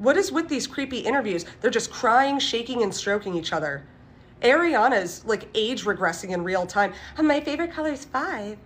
What is with these creepy interviews? They're just crying, shaking, and stroking each other. Ariana's like age regressing in real time. My favorite color is 5.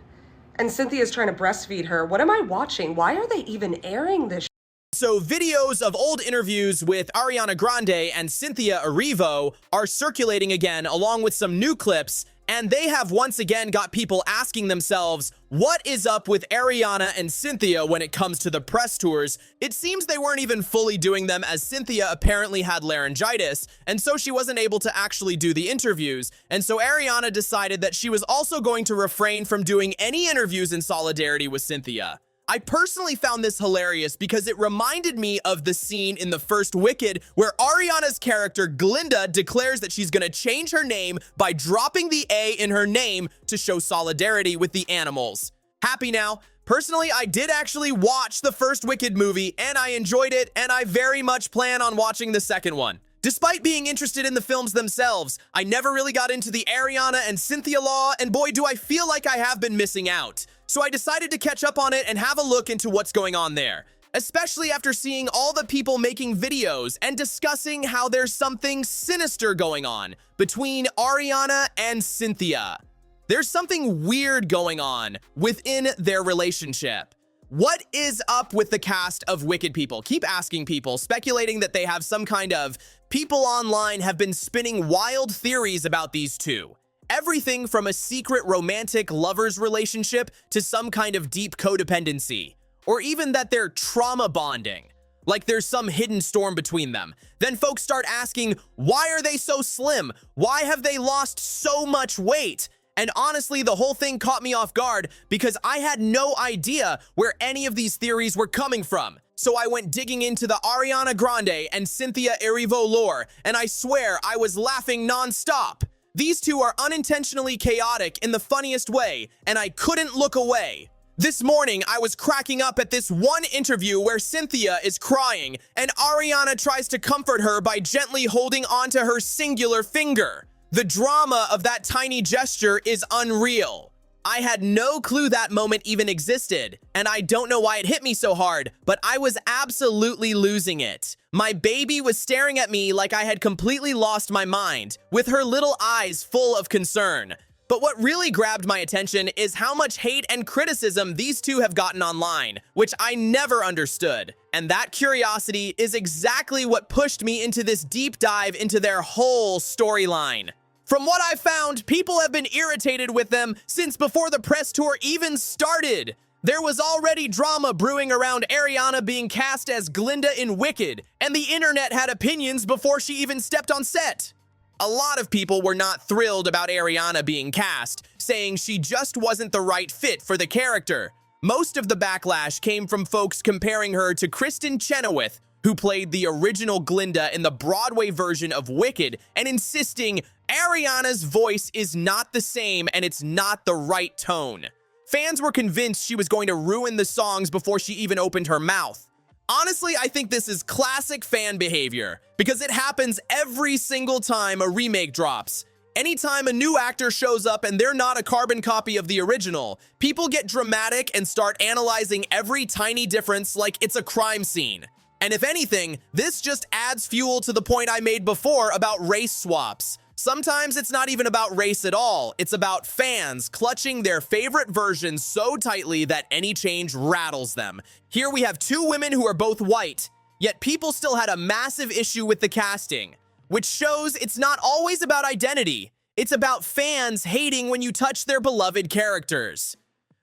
And Cynthia's trying to breastfeed her. What am I watching? Why are they even airing this? So videos of old interviews with Ariana Grande and Cynthia Erivo are circulating again, along with some new clips, and they have once again got people asking themselves, what is up with Ariana and Cynthia when it comes to the press tours? It seems they weren't even fully doing them, as Cynthia apparently had laryngitis, and so she wasn't able to actually do the interviews. And so Ariana decided that she was also going to refrain from doing any interviews in solidarity with Cynthia. I personally found this hilarious because it reminded me of the scene in the first Wicked where Ariana's character Glinda declares that she's gonna change her name by dropping the A in her name to show solidarity with the animals. Happy now? Personally, I did actually watch the first Wicked movie and I enjoyed it, and I very much plan on watching the second one. Despite being interested in the films themselves, I never really got into the Ariana and Cynthia law, and boy, do I feel like I have been missing out. So I decided to catch up on it and have a look into what's going on there, especially after seeing all the people making videos and discussing how there's something sinister going on between Ariana and Cynthia. There's something weird going on within their relationship. What is up with the cast of Wicked people? Keep asking people, speculating that they have some kind of... People online have been spinning wild theories about these two. Everything from a secret romantic lovers relationship to some kind of deep codependency, or even that they're trauma bonding, like there's some hidden storm between them. Then folks start asking, why are they so slim? Why have they lost so much weight? And honestly, the whole thing caught me off guard because I had no idea where any of these theories were coming from. So I went digging into the Ariana Grande and Cynthia Erivo lore, and I swear I was laughing non-stop. These two are unintentionally chaotic in the funniest way, and I couldn't look away. This morning, I was cracking up at this one interview where Cynthia is crying, and Ariana tries to comfort her by gently holding onto her singular finger. The drama of that tiny gesture is unreal. I had no clue that moment even existed, and I don't know why it hit me so hard, but I was absolutely losing it. My baby was staring at me like I had completely lost my mind, with her little eyes full of concern. But what really grabbed my attention is how much hate and criticism these two have gotten online, which I never understood. And that curiosity is exactly what pushed me into this deep dive into their whole storyline. From what I've found, people have been irritated with them since before the press tour even started. There was already drama brewing around Ariana being cast as Glinda in Wicked, and the internet had opinions before she even stepped on set. A lot of people were not thrilled about Ariana being cast, saying she just wasn't the right fit for the character. Most of the backlash came from folks comparing her to Kristen Chenoweth, who played the original Glinda in the Broadway version of Wicked, and insisting Ariana's voice is not the same and it's not the right tone. Fans were convinced she was going to ruin the songs before she even opened her mouth. Honestly, I think this is classic fan behavior, because it happens every single time a remake drops. Anytime a new actor shows up and they're not a carbon copy of the original, people get dramatic and start analyzing every tiny difference like it's a crime scene. And if anything, this just adds fuel to the point I made before about race swaps. Sometimes it's not even about race at all. It's about fans clutching their favorite versions so tightly that any change rattles them. Here we have two women who are both white, yet people still had a massive issue with the casting, which shows it's not always about identity. It's about fans hating when you touch their beloved characters.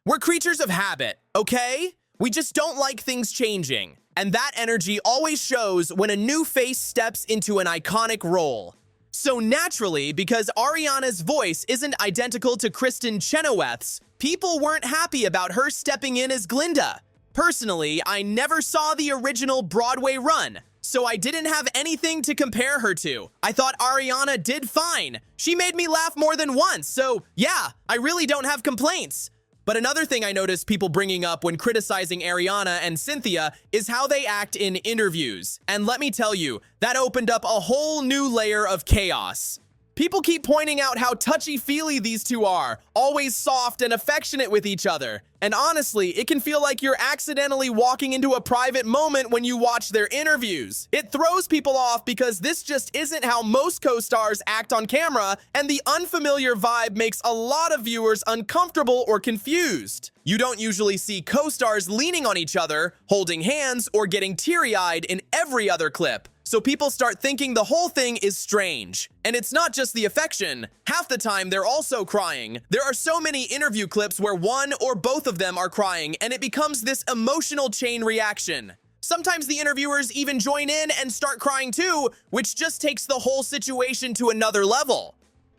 We're creatures of habit, okay? We just don't like things changing. And that energy always shows when a new face steps into an iconic role. So naturally, because Ariana's voice isn't identical to Kristen Chenoweth's, people weren't happy about her stepping in as Glinda. Personally, I never saw the original Broadway run, so I didn't have anything to compare her to. I thought Ariana did fine. She made me laugh more than once, so yeah, I really don't have complaints. But another thing I noticed people bringing up when criticizing Ariana and Cynthia is how they act in interviews. And let me tell you, that opened up a whole new layer of chaos. People keep pointing out how touchy-feely these two are, always soft and affectionate with each other. And honestly, it can feel like you're accidentally walking into a private moment when you watch their interviews. It throws people off because this just isn't how most co-stars act on camera, and the unfamiliar vibe makes a lot of viewers uncomfortable or confused. You don't usually see co-stars leaning on each other, holding hands, or getting teary-eyed in every other clip. So people start thinking the whole thing is strange. And it's not just the affection. Half the time, they're also crying. There are so many interview clips where one or both of them are crying, and it becomes this emotional chain reaction. Sometimes the interviewers even join in and start crying too, which just takes the whole situation to another level.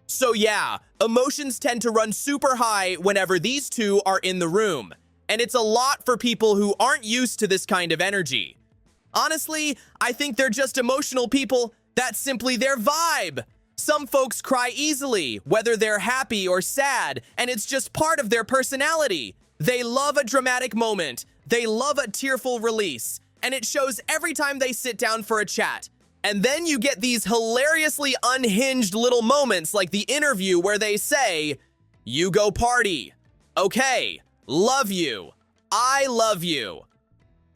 So yeah, emotions tend to run super high whenever these two are in the room. And it's a lot for people who aren't used to this kind of energy. Honestly, I think they're just emotional people. That's simply their vibe. Some folks cry easily, whether they're happy or sad, and it's just part of their personality. They love a dramatic moment. They love a tearful release, and it shows every time they sit down for a chat. And then you get these hilariously unhinged little moments like the interview where they say, "You go party. Okay, love you. I love you."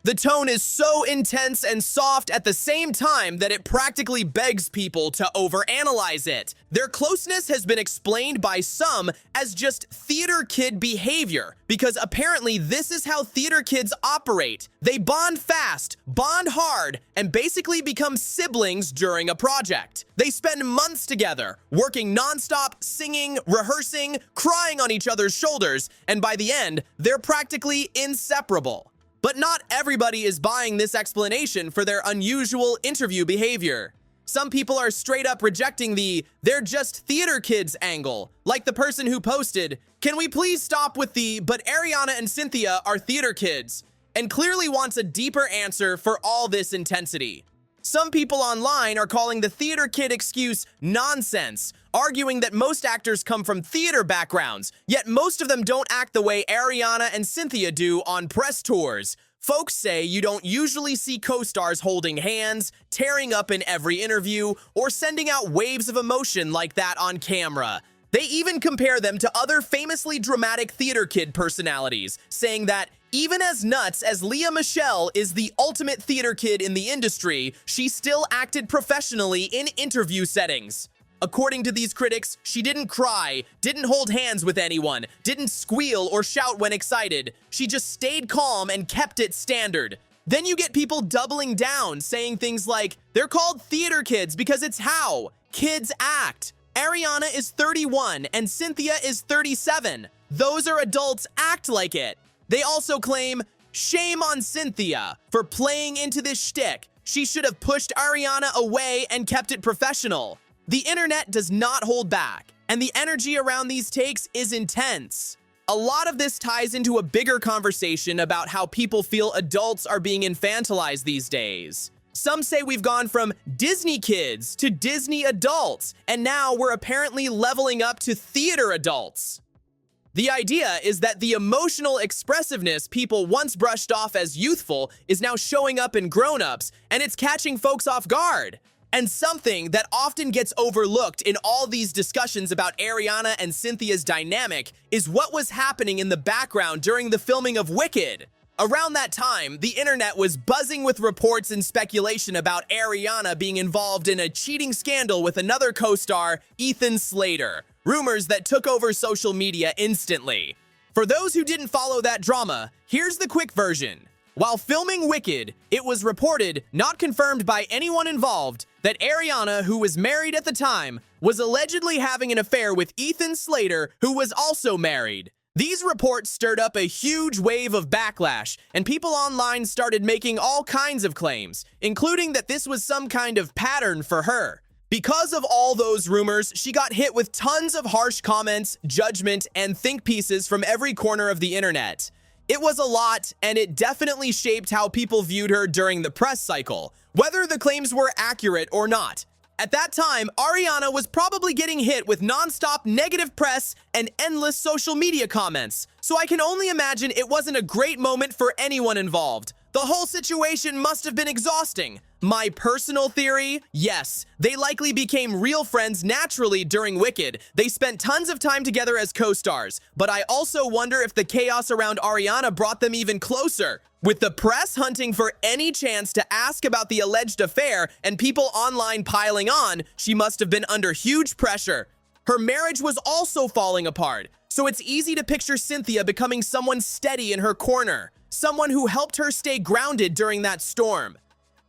The tone is so intense and soft at the same time that it practically begs people to overanalyze it. Their closeness has been explained by some as just theater kid behavior, because apparently this is how theater kids operate. They bond fast, bond hard, and basically become siblings during a project. They spend months together, working nonstop, singing, rehearsing, crying on each other's shoulders, and by the end, they're practically inseparable. But not everybody is buying this explanation for their unusual interview behavior. Some people are straight up rejecting the "they're just theater kids" angle, like the person who posted, "Can we please stop with the 'but Ariana and Cynthia are theater kids'," and clearly wants a deeper answer for all this intensity. Some people online are calling the theater kid excuse nonsense, arguing that most actors come from theater backgrounds, yet most of them don't act the way Ariana and Cynthia do on press tours. Folks say you don't usually see co-stars holding hands, tearing up in every interview, or sending out waves of emotion like that on camera. They even compare them to other famously dramatic theater kid personalities, saying that even as nuts as Lea Michele is the ultimate theater kid in the industry, she still acted professionally in interview settings. According to these critics, she didn't cry, didn't hold hands with anyone, didn't squeal or shout when excited. She just stayed calm and kept it standard. Then you get people doubling down, saying things like, "They're called theater kids because it's how kids act. Ariana is 31 and Cynthia is 37. Those are adults, act like it." They also claim, "Shame on Cynthia for playing into this shtick. She should have pushed Ariana away and kept it professional." The internet does not hold back, and the energy around these takes is intense. A lot of this ties into a bigger conversation about how people feel adults are being infantilized these days. Some say we've gone from Disney kids to Disney adults, and now we're apparently leveling up to theater adults. The idea is that the emotional expressiveness people once brushed off as youthful is now showing up in grown-ups, and it's catching folks off guard. And something that often gets overlooked in all these discussions about Ariana and Cynthia's dynamic is what was happening in the background during the filming of Wicked. Around that time, the internet was buzzing with reports and speculation about Ariana being involved in a cheating scandal with another co-star, Ethan Slater. Rumors that took over social media instantly. For those who didn't follow that drama, here's the quick version. While filming Wicked, it was reported, not confirmed by anyone involved, that Ariana, who was married at the time, was allegedly having an affair with Ethan Slater, who was also married. These reports stirred up a huge wave of backlash, and people online started making all kinds of claims, including that this was some kind of pattern for her. Because of all those rumors, she got hit with tons of harsh comments, judgment, and think pieces from every corner of the internet. It was a lot, and it definitely shaped how people viewed her during the press cycle, whether the claims were accurate or not. At that time, Ariana was probably getting hit with nonstop negative press and endless social media comments, so I can only imagine it wasn't a great moment for anyone involved. The whole situation must have been exhausting. My personal theory? Yes, they likely became real friends naturally during Wicked. They spent tons of time together as co-stars, but I also wonder if the chaos around Ariana brought them even closer. With the press hunting for any chance to ask about the alleged affair and people online piling on, she must have been under huge pressure. Her marriage was also falling apart, so it's easy to picture Cynthia becoming someone steady in her corner, someone who helped her stay grounded during that storm.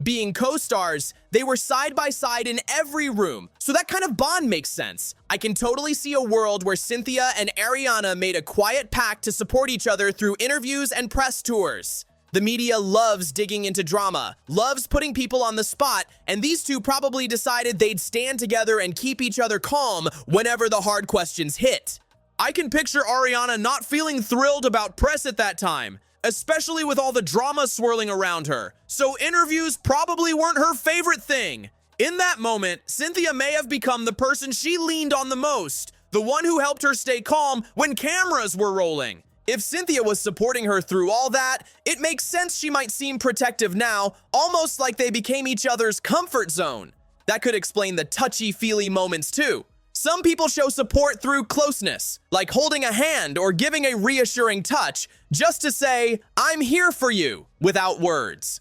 Being co-stars, they were side by side in every room, so that kind of bond makes sense. I can totally see a world where Cynthia and Ariana made a quiet pact to support each other through interviews and press tours. The media loves digging into drama, loves putting people on the spot, and these two probably decided they'd stand together and keep each other calm whenever the hard questions hit. I can picture Ariana not feeling thrilled about press at that time, especially with all the drama swirling around her, so interviews probably weren't her favorite thing. In that moment, Cynthia may have become the person she leaned on the most, the one who helped her stay calm when cameras were rolling. If Cynthia was supporting her through all that, it makes sense she might seem protective now, almost like they became each other's comfort zone. That could explain the touchy-feely moments too. Some people show support through closeness, like holding a hand or giving a reassuring touch, just to say, "I'm here for you," without words.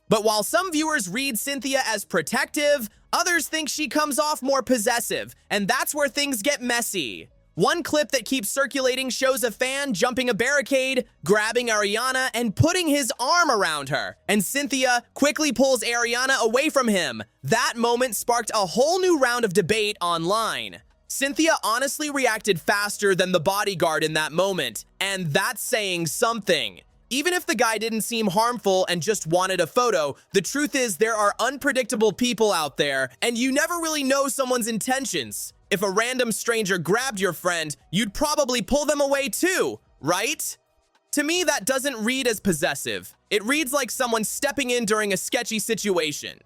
But while some viewers read Cynthia as protective, others think she comes off more possessive, and that's where things get messy. One clip that keeps circulating shows a fan jumping a barricade, grabbing Ariana, and putting his arm around her, and Cynthia quickly pulls Ariana away from him. That moment sparked a whole new round of debate online. Cynthia honestly reacted faster than the bodyguard in that moment, and that's saying something. Even if the guy didn't seem harmful and just wanted a photo, the truth is there are unpredictable people out there, and you never really know someone's intentions. If a random stranger grabbed your friend, you'd probably pull them away too, right? To me, that doesn't read as possessive. It reads like someone stepping in during a sketchy situation.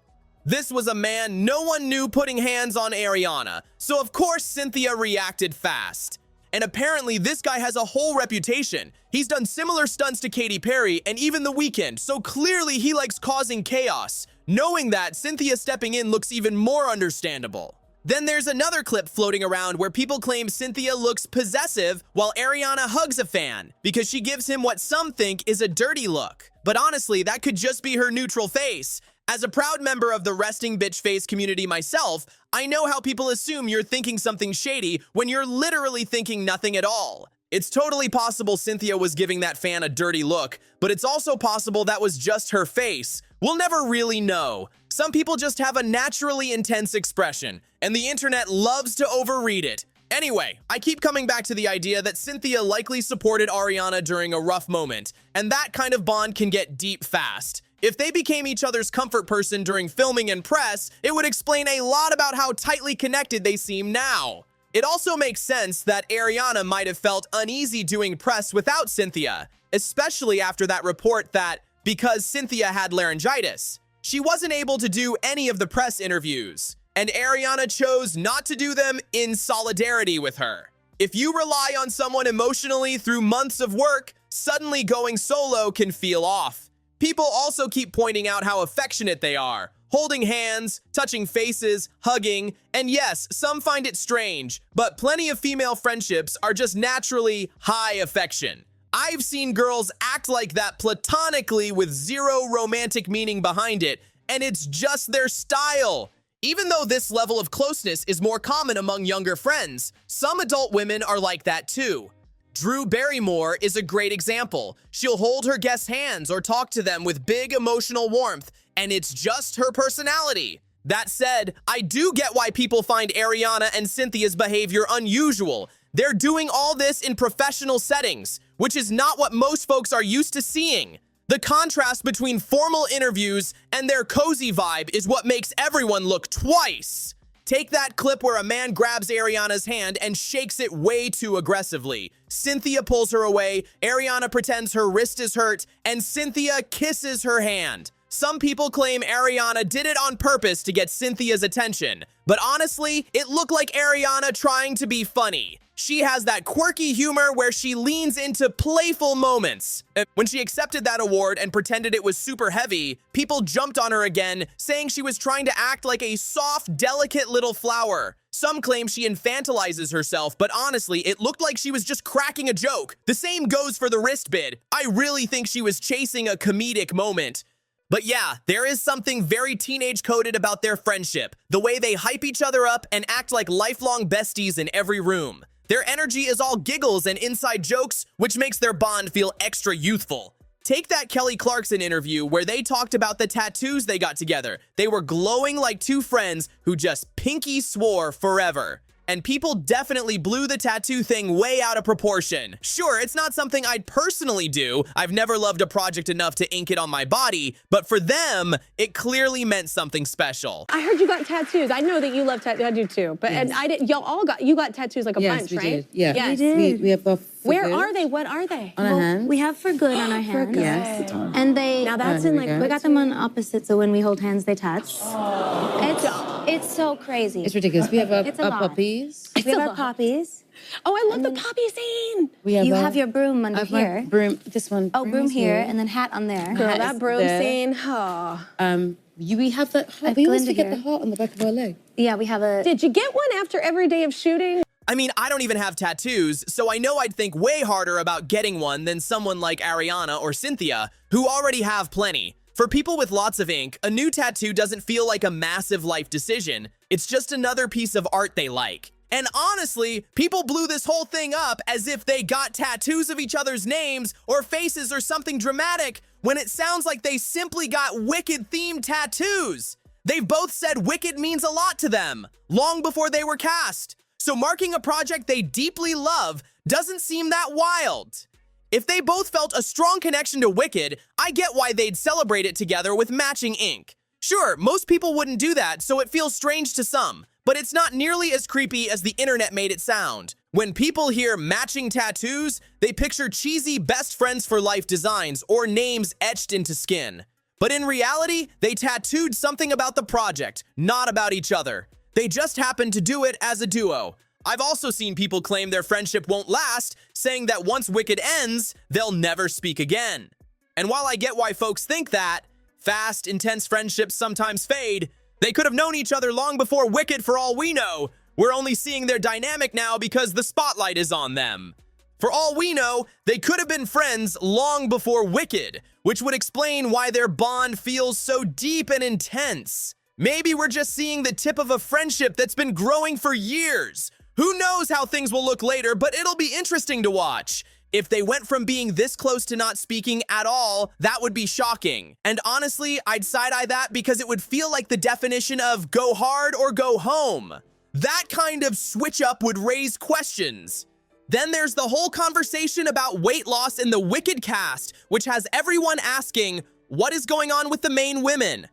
This was a man no one knew putting hands on Ariana, so of course Cynthia reacted fast. And apparently this guy has a whole reputation. He's done similar stunts to Katy Perry and even The Weeknd, so clearly he likes causing chaos. Knowing that, Cynthia stepping in looks even more understandable. Then there's another clip floating around where people claim Cynthia looks possessive while Ariana hugs a fan because she gives him what some think is a dirty look. But honestly, that could just be her neutral face. As a proud member of the resting bitch face community myself, I know how people assume you're thinking something shady when you're literally thinking nothing at all. It's totally possible Cynthia was giving that fan a dirty look, but it's also possible that was just her face. We'll never really know. Some people just have a naturally intense expression, and the internet loves to overread it. Anyway, I keep coming back to the idea that Cynthia likely supported Ariana during a rough moment, and that kind of bond can get deep fast. If they became each other's comfort person during filming and press, it would explain a lot about how tightly connected they seem now. It also makes sense that Ariana might have felt uneasy doing press without Cynthia, especially after that report that because Cynthia had laryngitis, she wasn't able to do any of the press interviews, and Ariana chose not to do them in solidarity with her. If you rely on someone emotionally through months of work, suddenly going solo can feel off. People also keep pointing out how affectionate they are, holding hands, touching faces, hugging, and yes, some find it strange, but plenty of female friendships are just naturally high affection. I've seen girls act like that platonically with zero romantic meaning behind it, and it's just their style. Even though this level of closeness is more common among younger friends, some adult women are like that too. Drew Barrymore is a great example. She'll hold her guests' hands or talk to them with big emotional warmth, and it's just her personality. That said, I do get why people find Ariana and Cynthia's behavior unusual. They're doing all this in professional settings, which is not what most folks are used to seeing. The contrast between formal interviews and their cozy vibe is what makes everyone look twice. Take that clip where a man grabs Ariana's hand and shakes it way too aggressively. Cynthia pulls her away, Ariana pretends her wrist is hurt, and Cynthia kisses her hand. Some people claim Ariana did it on purpose to get Cynthia's attention, But honestly, it looked like Ariana trying to be funny. She has that quirky humor where she leans into playful moments. When she accepted that award and pretended it was super heavy, people jumped on her again, saying she was trying to act like a soft, delicate little flower. Some claim she infantilizes herself, but honestly, it looked like she was just cracking a joke. The same goes for the wrist bid. I really think she was chasing a comedic moment. But yeah, there is something very teenage coded about their friendship, the way they hype each other up and act like lifelong besties in every room. Their energy is all giggles and inside jokes, which makes their bond feel extra youthful. Take that Kelly Clarkson interview where they talked about the tattoos they got together. They were glowing like two friends who just pinky swore forever. And people definitely blew the tattoo thing way out of proportion. Sure, it's not something I'd personally do. I've never loved a project enough to ink it on my body, but for them, it clearly meant something special. I heard you got tattoos. I know that you love tattoos. I do too. But Yes. and I didn't. Y'all all got. You got tattoos like a Yes, bunch, we right? did. Yeah, Yes. We did. We have both. Where are they? What are they? On our hands. We have for good on our hands. Yes. And they. Now that's here in we like. go. We got them on opposite, so when we hold hands, they touch. It's so crazy. It's ridiculous. We have our, It's a our lot. puppies. We have a our lot. poppies. Oh, I love the poppy scene. We have You our- have your broom under I have my here. broom. This one. Oh, broom is here, and then hat on there. Girl, Hat that is broom there. scene. Oh. We have that heart. I've We always Glenda forget here. the heart on the back of our leg. Yeah, we have a. Did you get one after every day of shooting? I mean, I don't even have tattoos, so I know I'd think way harder about getting one than someone like Ariana or Cynthia, who already have plenty. For people with lots of ink, a new tattoo doesn't feel like a massive life decision. It's just another piece of art they like. And honestly, people blew this whole thing up as if they got tattoos of each other's names or faces or something dramatic, when it sounds like they simply got Wicked-themed tattoos. They've both said Wicked means a lot to them, long before they were cast. So marking a project they deeply love doesn't seem that wild. If they both felt a strong connection to Wicked, I get why they'd celebrate it together with matching ink. Sure, most people wouldn't do that, so it feels strange to some, but it's not nearly as creepy as the internet made it sound. When people hear matching tattoos, they picture cheesy best friends for life designs or names etched into skin. But in reality, they tattooed something about the project, not about each other. They just happened to do it as a duo. I've also seen people claim their friendship won't last, saying that once Wicked ends, they'll never speak again. And while I get why folks think that, fast, intense friendships sometimes fade, they could have known each other long before Wicked for all we know. We're only seeing their dynamic now because the spotlight is on them. For all we know, they could have been friends long before Wicked, which would explain why their bond feels so deep and intense. Maybe we're just seeing the tip of a friendship that's been growing for years. Who knows how things will look later, but it'll be interesting to watch. If they went from being this close to not speaking at all, that would be shocking. And honestly, I'd side-eye that because it would feel like the definition of go hard or go home. That kind of switch up would raise questions. Then there's the whole conversation about weight loss in the Wicked cast, which has everyone asking, what is going on with the main women?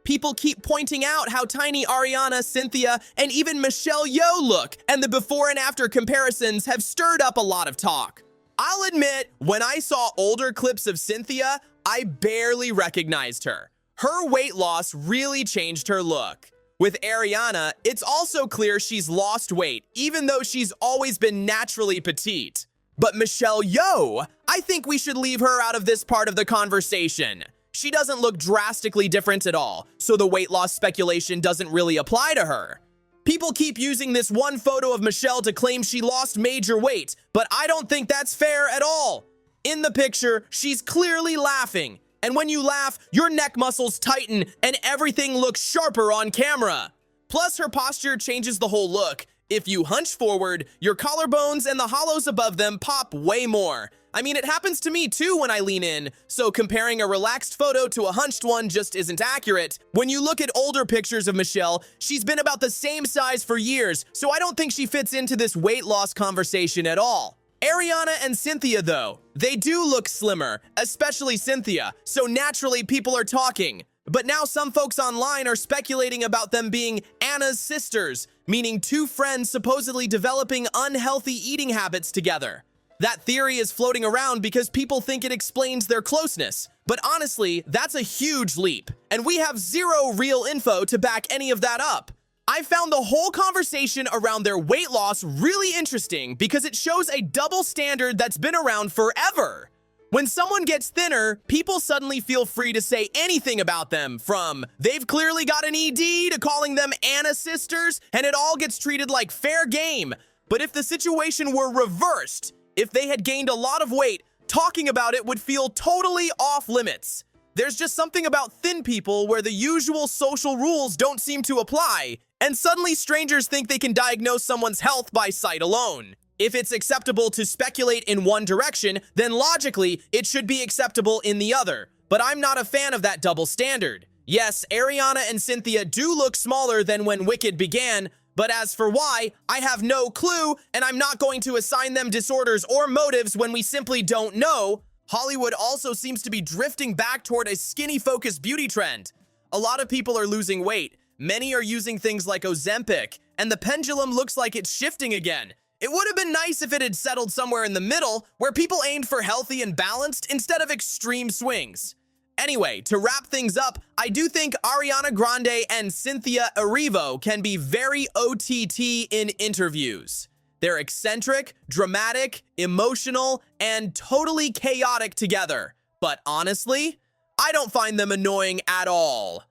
People keep pointing out how tiny Ariana, Cynthia, and even Michelle Yeoh look, and the before and after comparisons have stirred up a lot of talk. I'll admit, when I saw older clips of Cynthia, I barely recognized her. Her weight loss really changed her look. With Ariana, it's also clear she's lost weight, even though she's always been naturally petite. But Michelle Yeoh, I think we should leave her out of this part of the conversation. She doesn't look drastically different at all, so the weight loss speculation doesn't really apply to her. People keep using this one photo of Michelle to claim she lost major weight, but I don't think that's fair at all. In the picture, she's clearly laughing, and when you laugh, your neck muscles tighten and everything looks sharper on camera. Plus, her posture changes the whole look. If you hunch forward, your collarbones and the hollows above them pop way more. I mean, it happens to me too when I lean in, so comparing a relaxed photo to a hunched one just isn't accurate. When you look at older pictures of Michelle, she's been about the same size for years, so I don't think she fits into this weight loss conversation at all. Ariana and Cynthia, though, they do look slimmer, especially Cynthia, so naturally people are talking. But now some folks online are speculating about them being Anna's sisters, meaning two friends supposedly developing unhealthy eating habits together. That theory is floating around because people think it explains their closeness. But honestly, that's a huge leap, and we have zero real info to back any of that up. I found the whole conversation around their weight loss really interesting because it shows a double standard that's been around forever. When someone gets thinner, people suddenly feel free to say anything about them, from they've clearly got an ED to calling them Anna sisters, and it all gets treated like fair game. But if the situation were reversed, if they had gained a lot of weight, talking about it would feel totally off limits. There's just something about thin people where the usual social rules don't seem to apply, and suddenly strangers think they can diagnose someone's health by sight alone. If it's acceptable to speculate in one direction, then logically, it should be acceptable in the other. But I'm not a fan of that double standard. Yes, Ariana and Cynthia do look smaller than when Wicked began, but as for why, I have no clue, and I'm not going to assign them disorders or motives when we simply don't know. Hollywood also seems to be drifting back toward a skinny-focused beauty trend. A lot of people are losing weight. Many are using things like Ozempic, and the pendulum looks like it's shifting again. It would have been nice if it had settled somewhere in the middle, where people aimed for healthy and balanced instead of extreme swings. Anyway, to wrap things up, I do think Ariana Grande and Cynthia Erivo can be very OTT in interviews. They're eccentric, dramatic, emotional, and totally chaotic together. But honestly, I don't find them annoying at all.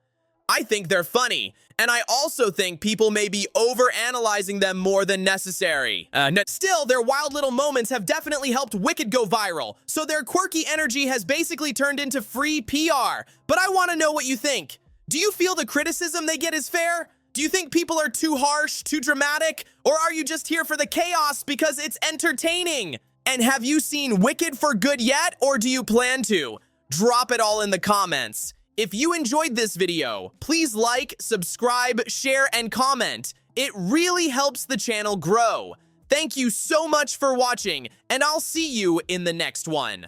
I think they're funny, and I also think people may be overanalyzing them more than necessary. Still, their wild little moments have definitely helped Wicked go viral, so their quirky energy has basically turned into free PR. But I want to know what you think. Do you feel the criticism they get is fair? Do you think people are too harsh, too dramatic, or are you just here for the chaos because it's entertaining? And have you seen Wicked for good yet, or do you plan to? Drop it all in the comments. If you enjoyed this video, please like, subscribe, share, and comment. It really helps the channel grow. Thank you so much for watching, and I'll see you in the next one.